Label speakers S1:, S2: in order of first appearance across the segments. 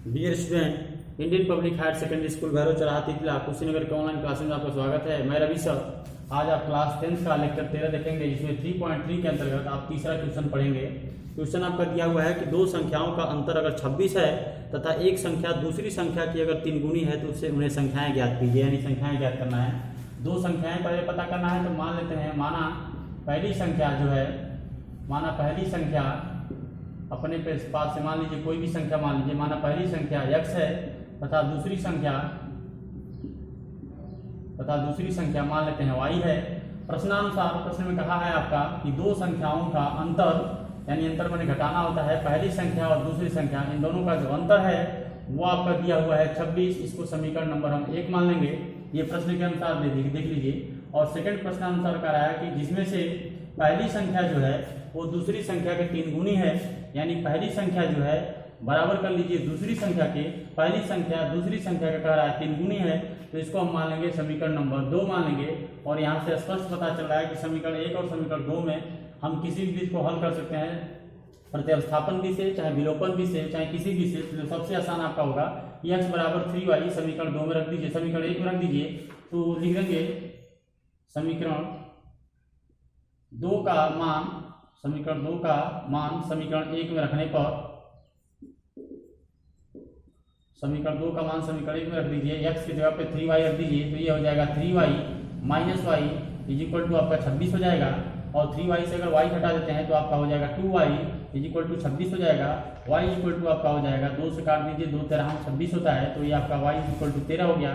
S1: Dear student, Indian public higher secondary school Bhairav Chauraha Titla Kushinagar के online classes में आपका स्वागत है। मैं रवि सर। आज आप क्लास 10th का लेक्चर 13 देखेंगे, जिसमें 3.3 के अंतर्गत आप तीसरा क्वेश्चन पढ़ेंगे। क्वेश्चन आपका दिया हुआ है कि दो संख्याओं का अंतर अगर 26 है तथा एक संख्या दूसरी संख्या की अगर 3 गुनी है तो उससे उन्हें संख्याएं ज्ञात कीजिए, यानी संख्याएं ज्ञात करना है। दो संख्याएं पहले पता करना है, तो मान लेते हैं माना पहली संख्या अपने पास से मान लीजिए कोई भी संख्या मान लीजिए, माना पहली संख्या x है तथा दूसरी संख्या मान लेते हैं y है। प्रश्नानुसार प्रश्न में कहा है आपका कि दो संख्याओं का अंतर, यानी अंतर मैंने घटाना होता है, पहली संख्या और दूसरी संख्या इन दोनों का जो अंतर है वो आपका दिया हुआ है 26। इसको समीकरण नंबर हम 1 मान लेंगे। ये प्रश्न के अनुसार देख लीजिए। और सेकंड प्रश्नानुसार कह रहा है कि जिसमें से पहली संख्या जो है वो दूसरी संख्या के 3 गुनी है, यानी पहली संख्या जो है बराबर कर लीजिए दूसरी संख्या के, पहली संख्या दूसरी संख्या का कह रहा है 3 गुनी है, तो इसको हम मान लेंगे समीकरण नंबर 2 मान लेंगे। और यहाँ से स्पष्ट पता चल रहा है कि समीकरण 1 और समीकरण 2 में हम किसी भी चीज को हल कर सकते हैं, प्रतिस्थापन भी से, चाहे विलोपन भी से, चाहे किसी भी से। तो सबसे आसान आपका होगा x बराबर 3y समीकरण 2 में रख दीजिए, समीकरण 1 में रख दीजिए। तो लिख देंगे समीकरण 2 का मान समीकरण 1 में रखने पर, समीकरण 2 का मान समीकरण 1 में रख दीजिए। x की जगह पे 3y रख दीजिए, तो ये हो जाएगा 3y minus y is equal to आपका 26 हो जाएगा। और 3y से अगर y हटा देते हैं तो आपका हो जाएगा 2y इजिक्वल टू 26 हो जाएगा। y इजिक्वल टू आपका हो जाएगा 2 से काट दीजिए, 2 13 26 होता है, तो ये आपका y इजिक्वल टू 13 हो गया।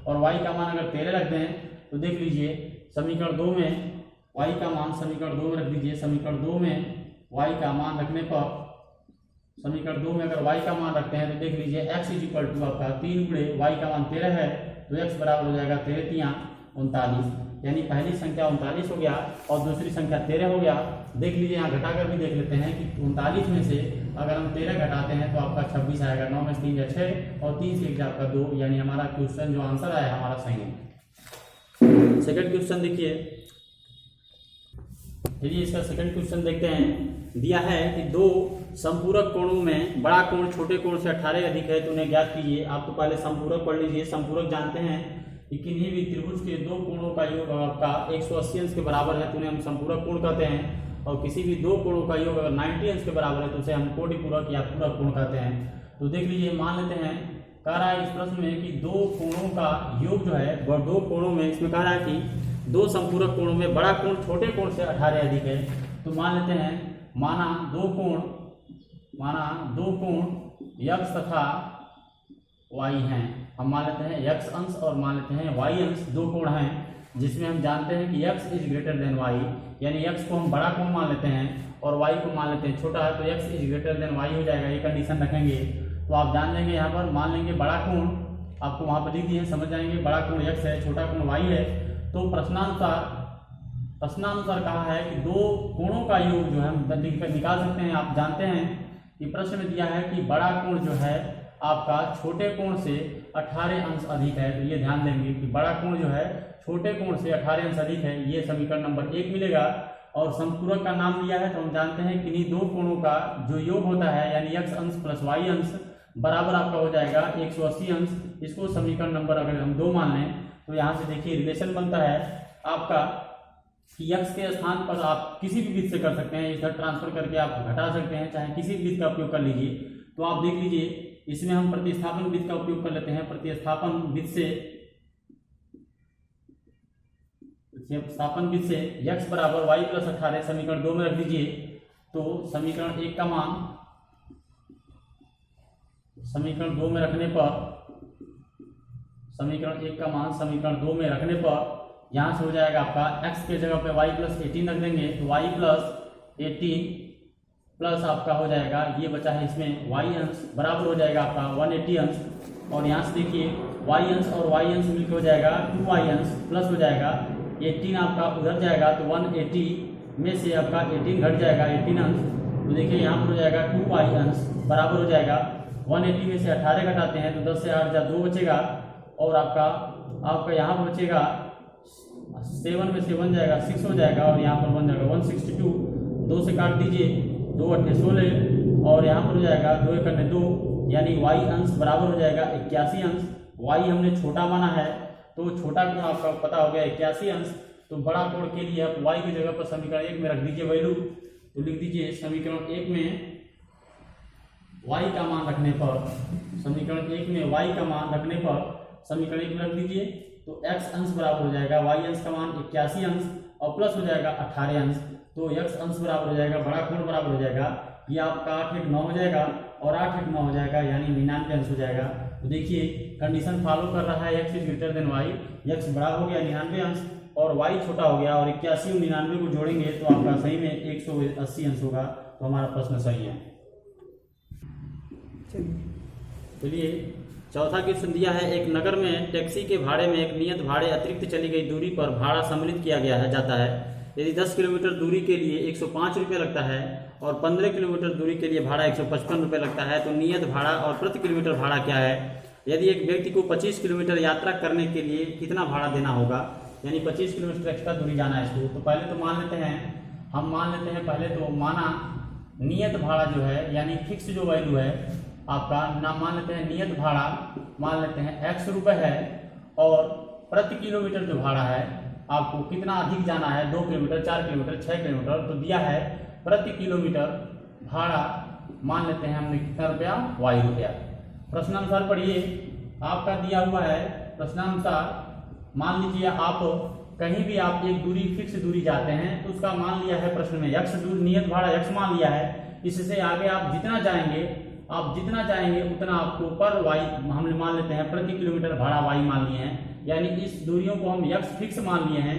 S1: और y का मान अगर 13 रखते हैं तो देख लीजिए समीकरण 2 में y का मान समीकरण 2 में रख दीजिए। समीकरण 2 में y का मान रखने पर, समीकरण 2 में अगर y का मान रखते हैं तो देख लीजिए x इजिक्वल टू आपका 3 गुणे y का मान 13 है, तो x बराबर हो जाएगा 13 तियां 39, यानी पहली संख्या 39 हो गया और दूसरी संख्या 13 हो गया। देख लीजिए यहाँ घटाकर भी देख लेते हैं कि 39 में से अगर हम 13 घटाते हैं तो आपका 26 आएगा। 9 में 3 या 6 और 3 से 1 आपका 2, यानी हमारा क्वेश्चन जो आंसर आया हमारा सही है। सेकंड क्वेश्चन देखिए, चलिए इसका सेकंड क्वेश्चन देखते हैं। दिया है कि दो संपूरक कोणों में बड़ा कोण छोटे कोण से 18 अधिक है, तो उन्हें ज्ञात कीजिए। आप तो पहले संपूरक पढ़ लीजिए। संपूरक जानते हैं कि किन्हीं भी त्रिभुज के दो कोणों का योग आपका 180 अंश के बराबर है तो उन्हें हम संपूरक कोण कहते हैं। और किसी भी दो कोणों का योग अगर 90 अंश के बराबर है तो उसे हम कोटिपूरक या पूरक कोण कहते हैं। तो देख लीजिए, मान लेते हैं कह रहा है इस प्रश्न में कि दो कोणों का योग जो है वह दो कोणों में, इसमें कह रहा है कि दो संपूरक कोणों में बड़ा कोण छोटे कोण से 18 अधिक है। तो मान लेते हैं माना दो कोण x तथा y हैं। हम मान लेते हैं x अंश और मान लेते हैं y अंश, दो कोण हैं जिसमें हम जानते हैं कि x is greater than y, यानी x को हम बड़ा कोण मान लेते हैं और y को मान लेते हैं छोटा है, तो x is greater than y हो जाएगा। ये कंडीशन रखेंगे तो आप जान लेंगे, यहाँ पर मान लेंगे बड़ा कोण आपको वहां पर लिख दिए, समझ जाएंगे बड़ा कोण x है, छोटा कोण y है। तो प्रश्नानुसार कहा है कि दो कोणों का योग जो है हम निकाल सकते हैं। आप जानते हैं कि प्रश्न में दिया है कि बड़ा कोण जो है आपका छोटे कोण से 18 अंश अधिक है, तो ये ध्यान देंगे कि बड़ा कोण जो है छोटे कोण से 18 अंश अधिक है। ये समीकरण नंबर 1 मिलेगा। और संपूरक का नाम दिया है तो हम जानते हैं कि इन्हीं दो कोणों का जो योग होता है, यानी x अंश प्लस y अंश बराबर आपका हो जाएगा 180 अंश। इसको समीकरण नंबर अगर हम 2 मान लें तो यहाँ से देखिए रिलेशन बनता है आपका कि x के स्थान पर आप किसी भी विधि से कर सकते हैं, इधर ट्रांसफर करके आप घटा सकते हैं, चाहे किसी भी विधि का उपयोग कर लीजिए। तो आप देख लीजिए इसमें हम प्रतिस्थापन विधि का उपयोग कर लेते हैं। प्रतिस्थापन विधि से x बराबर y प्लस 18 समीकरण 2 में रख दीजिए। तो समीकरण 1 का मान समीकरण 2 में रखने पर, समीकरण 1 का मान समीकरण 2 में रखने पर यहाँ से हो जाएगा आपका x के जगह पे y प्लस 18 रख देंगे, तो y प्लस 18 प्लस आपका हो जाएगा, ये बचा है इसमें y अंश बराबर हो जाएगा आपका 180 अंश। और यहाँ से देखिए y अंश और y अंश मिलकर हो जाएगा 2y अंश प्लस हो जाएगा 18 आपका उधर जाएगा, तो 180 में से आपका 18 घट जाएगा 18 अंश, तो देखिए यहाँ पर हो जाएगा 2y अंश बराबर हो जाएगा 180 में से 18 घटाते हैं तो 10 से 8 2 बचेगा। और आपका यहाँ पर बचेगा 7 में से 1 जाएगा 6 हो जाएगा, और यहाँ पर बन जाएगा 162। 2 से काट दीजिए, 2 8 16 और यहाँ पर हो जाएगा 2 1 2 यानी y अंश बराबर हो जाएगा 81 अंश। y हमने छोटा माना है तो छोटा कोण आपका पता हो गया 81 अंश। तो बड़ा कोण के लिए आप y की जगह पर समीकरण 1 में रख दीजिए वैल्यू। तो लिख दीजिए समीकरण 1 में y का मान रखने पर, समीकरण 1 में y का मान रखने पर समीकरण 1 में रख दीजिए। तो x अंश बराबर हो जाएगा y अंश का मान 81 अंश और प्लस हो जाएगा 18 अंश। तो x अंश बराबर हो जाएगा, बड़ा कोण बराबर हो जाएगा, ये आपका 8 1 9 हो जाएगा और 8 1 9 हो जाएगा, यानी 99 अंश हो जाएगा। तो देखिए कंडीशन फॉलो कर रहा है, x is greater than y, x बड़ा हो गया 99 अंश और y छोटा हो गया, और 81 और 99 को जोड़ेंगे तो आपका सही में 180 अंश होगा। तो हमारा प्रश्न सही है। चलिए चौथा क्वेश्चन दिया है, एक नगर में टैक्सी के भाड़े में एक नियत भाड़े अतिरिक्त चली गई दूरी पर भाड़ा सम्मिलित किया गया है जाता है। यदि 10 किलोमीटर दूरी के लिए 105 रुपये लगता है और 15 किलोमीटर दूरी के लिए भाड़ा 155 रुपये लगता है, तो नियत भाड़ा और प्रति किलोमीटर भाड़ा क्या है? यदि एक व्यक्ति को 25 किलोमीटर यात्रा करने के लिए कितना भाड़ा देना होगा? यानी 25 किलोमीटर एक्स्ट्रा दूरी जाना है इसको। तो पहले तो मान लेते हैं, हम मान लेते हैं पहले तो माना नियत भाड़ा जो है यानी फिक्स जो वैल्यू है आपका नाम मान लेते हैं, नियत भाड़ा मान लेते हैं x रुपये है और प्रति किलोमीटर जो भाड़ा है आपको कितना अधिक जाना है, 2 किलोमीटर 4 किलोमीटर 6 किलोमीटर, तो दिया है प्रति किलोमीटर भाड़ा मान लेते हैं हमने कितना रुपया, y रुपया। प्रश्नानुसार पढ़िए, आपका दिया हुआ है प्रश्नानुसार, मान लीजिए आप कहीं भी आप एक दूरी फिक्स दूरी जाते हैं तो उसका मान लिया है प्रश्न में x दूरी, नियत भाड़ा x मान लिया है। इससे आगे आप जितना जाएंगे उतना आपको पर y हम मान लेते हैं प्रति किलोमीटर भाड़ा y मान लिए हैं, यानी इस दूरियों को हम x फिक्स मान लिए हैं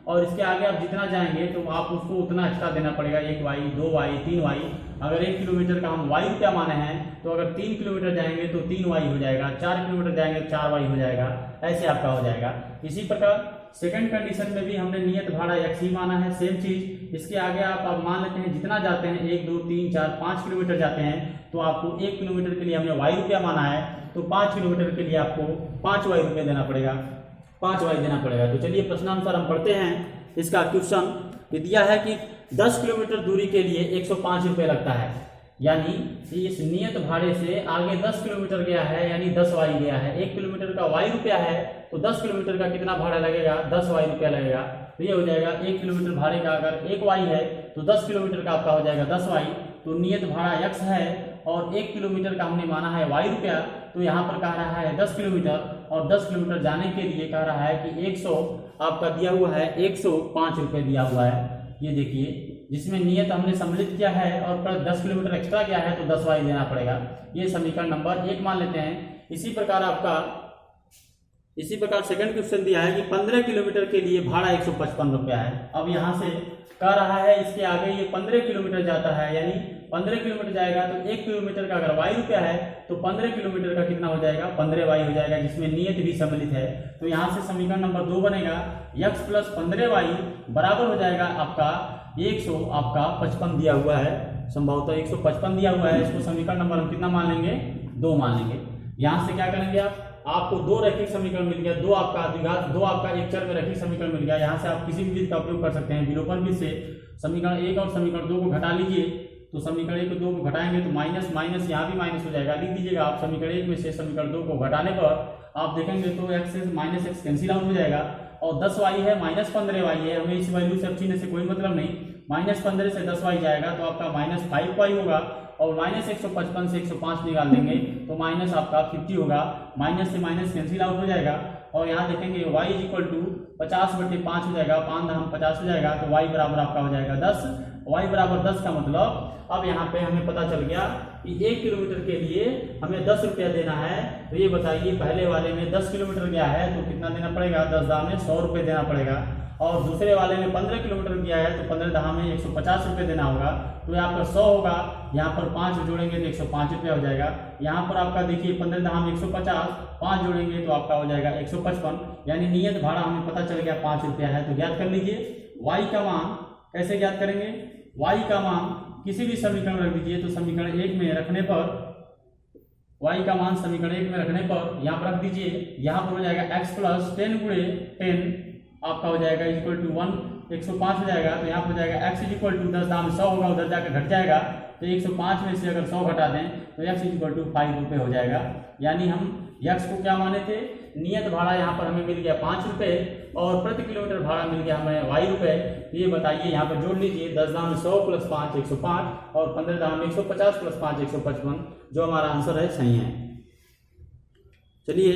S1: और इसके आगे आप जितना जाएंगे तो आप उसको उतना एक्स्ट्रा देना पड़ेगा, 1y 2y 3y। अगर 1 किलोमीटर का हम y रुपया माने हैं तो अगर 3 किलोमीटर जाएंगे तो 3y हो जाएगा, 4 किलोमीटर जाएंगे तो 4y हो जाएगा, ऐसे आपका हो जाएगा। इसी प्रकार सेकंड कंडीशन में भी हमने नियत भाड़ा x ही माना है, सेम चीज। इसके आगे आप मान लेते हैं जितना जाते हैं 1 2 3 4 5 किलोमीटर जाते हैं तो आपको 1 किलोमीटर के लिए हमने y रुपया माना है, तो 5 किलोमीटर के लिए आपको 5y रुपये देना पड़ेगा, 5y देना पड़ेगा। तो चलिए प्रश्नानुसार हम पढ़ते हैं इसका क्वेश्चन। दिया है कि 10 किलोमीटर दूरी के लिए 105 रुपये लगता है, यानी इस नियत भाड़े से आगे 10 किलोमीटर गया है यानी 10y गया है। 1 किलोमीटर का y रुपया है तो 10 किलोमीटर का कितना भाड़ा लगेगा, 10y रुपया लगेगा। तो ये हो जाएगा 1 किलोमीटर भाड़े का अगर 1y है तो 10 किलोमीटर का आपका हो जाएगा 10y। तो नियत भाड़ा x है और 1 किलोमीटर का हमने माना है y रुपया, तो यहाँ पर कह रहा है 10 किलोमीटर और 10 किलोमीटर जाने के लिए कह रहा है कि 100 आपका दिया हुआ है 105 रुपये दिया हुआ है। ये देखिए जिसमें नियत हमने सम्मिलित किया है और पर 10 किलोमीटर एक्स्ट्रा किया है तो 10y देना पड़ेगा। ये समीकरण नंबर 1 मान लेते हैं। इसी प्रकार सेकंड क्वेश्चन दिया है कि 15 किलोमीटर के लिए भाड़ा 155 रुपया है। अब यहाँ से कह रहा है इसके आगे ये 15 किलोमीटर जाता है, यानी 15 किलोमीटर जाएगा तो 1 किलोमीटर का अगर y रुपया है तो 15 किलोमीटर का कितना हो जाएगा, 15y हो जाएगा, जिसमें नियत भी सम्मिलित है। तो यहाँ से समीकरण नंबर 2 बनेगा x प्लस 15y बराबर हो जाएगा आपका 100 आपका 55 दिया हुआ है, संभवतः 155 दिया हुआ है। इसको समीकरण नंबर हम कितना मान लेंगे, 2 मान लेंगे। यहाँ से क्या करेंगे आपको 2 रैखिक समीकरण मिल गया, 2 आपका द्विघात, 2 आपका एक चर में रैखिक समीकरण मिल गया। यहाँ से आप किसी भी विधि का उपयोग कर सकते हैं, विलोपन विधि से समीकरण 1 और समीकरण 2 को घटा लीजिए। तो समीकरण 1 और 2 को घटाएंगे तो माइनस माइनस यहाँ भी माइनस हो जाएगा, लिख दीजिएगा आप समीकरण 1 में से समीकरण 2 को घटाने पर आप देखेंगे तो x से माइनस x कैंसिल आउट हो जाएगा और 10y है माइनस 15y है, हमें इस वैल्यू से अब चीज़ से कोई मतलब नहीं। माइनस 15 से 10y जाएगा तो आपका माइनस 5y होगा और माइनस 155 से 105 निकाल देंगे तो माइनस आपका 50 होगा, माइनस से माइनस कैंसिल आउट हो जाएगा। और यहाँ देखेंगे y इक्वल टू 50/5 हो जाएगा, 5 दाम 50 हो जाएगा, तो y बराबर आपका हो जाएगा 10। y बराबर 10 का मतलब अब यहाँ पे हमें पता चल गया कि 1 किलोमीटर के लिए हमें 10 रुपया देना है। तो ये बताइए पहले वाले में 10 किलोमीटर गया है तो कितना देना पड़ेगा, 10 दाम में 100 रुपये देना पड़ेगा, और दूसरे वाले में 15 किलोमीटर गया है तो 15 दाम में 150 रुपये देना होगा। तो यहाँ पर 100 होगा, यहाँ पर 5 जोड़ेंगे तो 105 रुपया हो जाएगा। यहाँ पर आपका देखिए 15 दाम 150, 5 जोड़ेंगे तो आपका हो जाएगा 155, यानी नियत भाड़ा हमें पता चल गया 5 रुपया है। तो ज्ञात कर लीजिए y का मान, कैसे ज्ञात करेंगे, y का मान किसी भी समीकरण रख दीजिए। तो समीकरण 1 में रखने पर y का मान समीकरण 1 में रखने पर यहाँ पर रख दीजिए, यहाँ पर हो जाएगा x प्लस 10 गुणे 10 आपका हो जाएगा इक्वल टू 1 105 हो जाएगा। तो यहाँ पर हो जाएगा x इक्वल टू 10 दाम 100 होगा, उधर जाकर घट जाएगा तो 105 में से अगर 100 घटा दें तो x इक्वल टू 5 रुपये हो जाएगा। यानी हम x को क्या माने थे, नियत भाड़ा यहाँ पर हमें मिल गया 5 रुपये और प्रति किलोमीटर भाड़ा मिल गया हमें y रुपये। तो ये बताइए यहाँ पर जोड़ लीजिए, 10 दाम 100 प्लस 5 105 और 15 दाम 150 प्लस 5 155, जो हमारा आंसर है सही है। चलिए